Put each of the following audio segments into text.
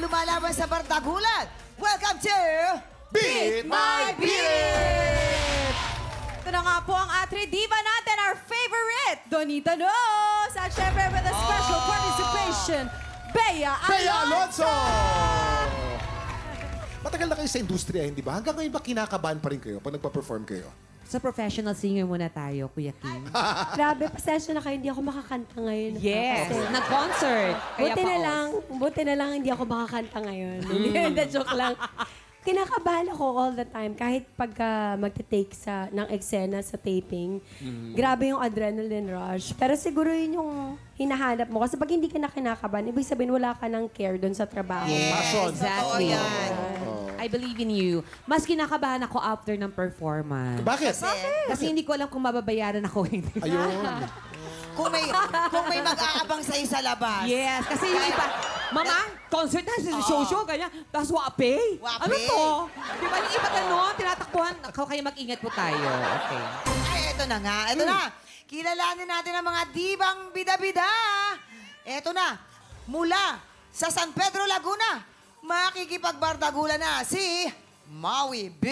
lumalaban sa bardagulan. Welcome to... Beat My Beat! Ito na nga po ang Atri Diva natin, our favorite, Donita Nos! At syempre with a special participation, Bea Alonso! Matagal na kayo sa industriya, hindi ba? Hanggang ngayon ba kinakabahan pa rin kayo pag nagpa-perform kayo? Sa professional singer muna tayo, Kuya Kim. Grabe, pasensya na kayo, hindi ako makakanta ngayon. Yes, Kasi, nag-concert. buti na lang hindi ako makakanta ngayon. Hindi, joke lang. Kinakabahan ako all the time. Kahit pagka magte-take ng eksena sa taping, grabe yung adrenaline rush. Pero siguro yun yung hinahanap mo. Kasi pag hindi ka na kinakabahan, ibig sabihin wala ka ng care doon sa trabaho. Passion. Exactly. I believe in you. Mas kinakabahan ako after ng performance. Bakit? Kasi hindi ko alam kung mababayaran ako hindi. Ayun. Kung may mag-aabang sa'yo sa labas. Yes, kasi yung iba, Mama, concert na, show, ganyan. Tapos wapay. Wapay. Ano to? Di ba yung iba gano'n, tinatakbuhan. Kaya mag-ingat po tayo. Okay. Ay, eto na nga. Eto na. Kilalanin natin ang mga divang bida-bida. Eto na. Mula sa San Pedro, Laguna, makikipagbardagulan na si Maui B.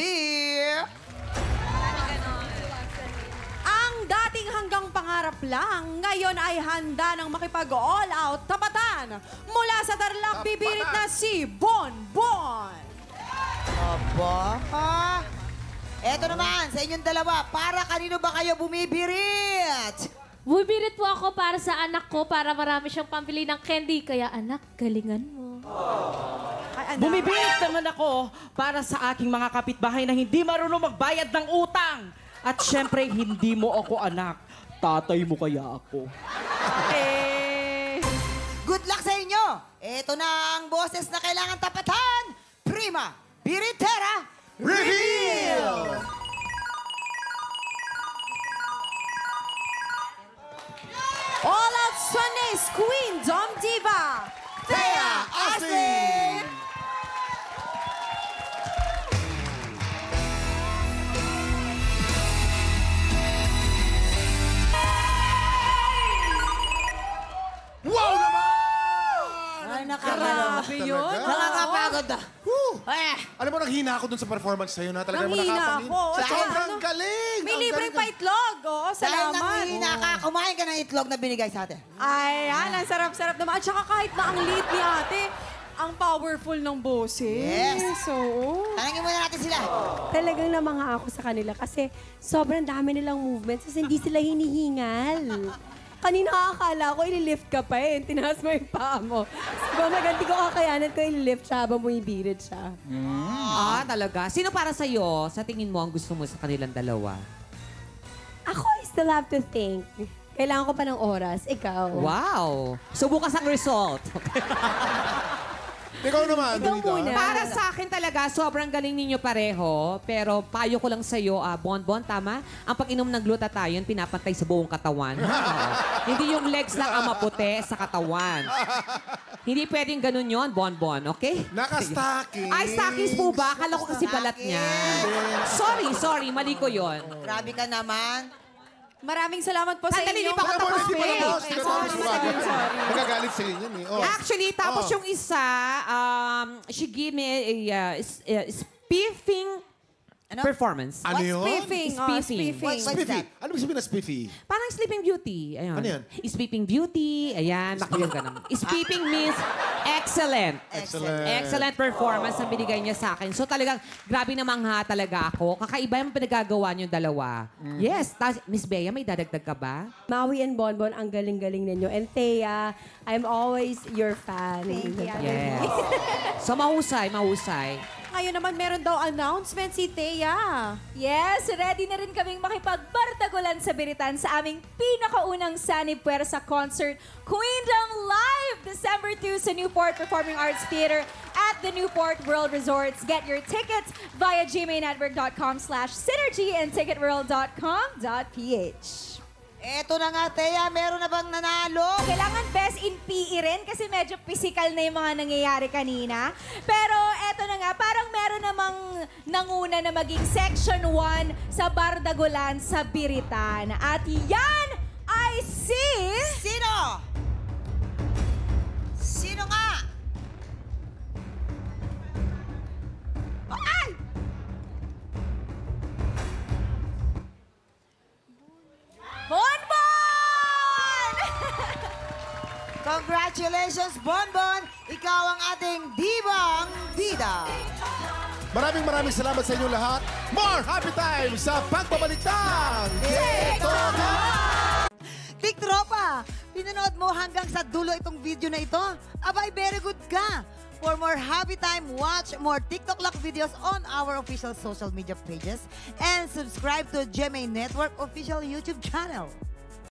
Ang dating hanggang pangarap lang, ngayon ay handa ng makipag-all out tapatan. Mula sa Tarlac, bibirit na si Bon Bon. Aba, ha? Eto naman, sa inyong dalawa, para kanino ba kayo bumibirit? Bumibirit po ako para sa anak ko para marami siyang pambili ng candy. Kaya anak, galingan mo. Bumibirit naman ako para sa aking mga kapitbahay na hindi marunong magbayad ng utang. At syempre, hindi mo ako anak. Tatay mo kaya ako. Good luck sa inyo! Eto na ang boses na kailangan tapatan. Prima Biritera Reveal! All Out Sundays Queen Dom Diva, Thea Ashley! Wow naman! Ay, nakakaloka. Grabe yun. Nakakapagod na. Ay, Alam mo, nanghina ako dun sa performance sa'yo na talaga mo Nanghina nakapangin. ako. Sobrang galing! May Ang libreng galing. paitlog. Oo, dahil salamat. nanghihina ka, kumain ka ng itlog na binigay sa atin. Ayan, ang sarap-sarap naman. At saka kahit na ang liit ni ate, ang powerful ng boses. Yes. Oo. Tanungin muna natin sila. Talagang namanga ako sa kanila kasi sobrang dami nilang movements kasi hindi sila hinihingal. Kanina akala ko ililift ka pa eh. Tinaas mo yung paa mo. So, maganti ko kakayanan ko ililift siya habang bumibirit siya. Ah, talaga? Sino para sa'yo, sa tingin mo, ang gusto mo sa kanilang dalawa? Ako, I still have to think. Kailangan ko pa ng oras. Ikaw. Wow! So, bukas ang result. Ikaw naman, Ikaw Donita. muna. Para sa akin talaga, sobrang galing ninyo pareho. Pero payo ko lang sa'yo, Bonbon, tama? Ang pag-inom ng glutathione, pinapantay sa buong katawan. Hindi yung legs lang ang maputi sa katawan. Hindi pwedeng ganun yon, Bonbon, okay? Naka-stockings. Ay, stockings po ba? Akala ko kasi balat niya. Sorry, mali ko yon. Grabe ka naman. Maraming salamat po sa Sandali, inyong di pa ako tapos Hindi pa eh. tapos. Hindi pa tapos. Sorry. Magagalit sa inyo eh. Oh. Actually, tapos Oh. yung isa, she gave me a spiffing performance. Ano yun? Spiffing. Spiffing. Spiffing. Spiffy. Ano ibig sabihin na spiffy? Parang Sleeping Beauty. Ayan. Ano yan? Sleeping Beauty. Ayan, makiyang ganun. Speaking means excellent. Excellent performance ang binigay niya sa akin. So talagang, grabe namang talaga ako. Kakaiba yung pinagagawa niyo dalawa. Yes. Miss Bea, may dadagdag ka ba? Maui and Bonbon, ang galing-galing ninyo. And Thea, I'm always your fan. Thank you. Yes. So mahusay. Ngayon naman meron daw announcement si Thea. Yes, ready na rin kaming makipagbardagulan sa biritan sa aming pinakaunang Sunny Puwersa concert, Queendom Live, December 2 sa Newport Performing Arts Theater at the Newport World Resorts. Get your tickets via gmaynetwork.com/synergy and ticketworld.com.ph. Eto na nga, Thea, meron na bang nanalo? Kailangan best in PE rin kasi medyo physical na yung mga nangyayari kanina. Pero eto na nga, parang meron namang nanguna na maging Section 1 sa Bardagulan sa Biritan. At yan ay si... Sino? Sino nga? Congratulations, Bonbon! Ikaw ang ating Dibang Bida. Maraming salamat sa inyong lahat. More happy time sa pagbabalik ng TikToka! Tiktropa, pinanood mo hanggang sa dulo itong video na ito? Abay, very good ka! For more happy time, watch more TikTok Lock videos on our official social media pages and subscribe to GMA Network official YouTube channel.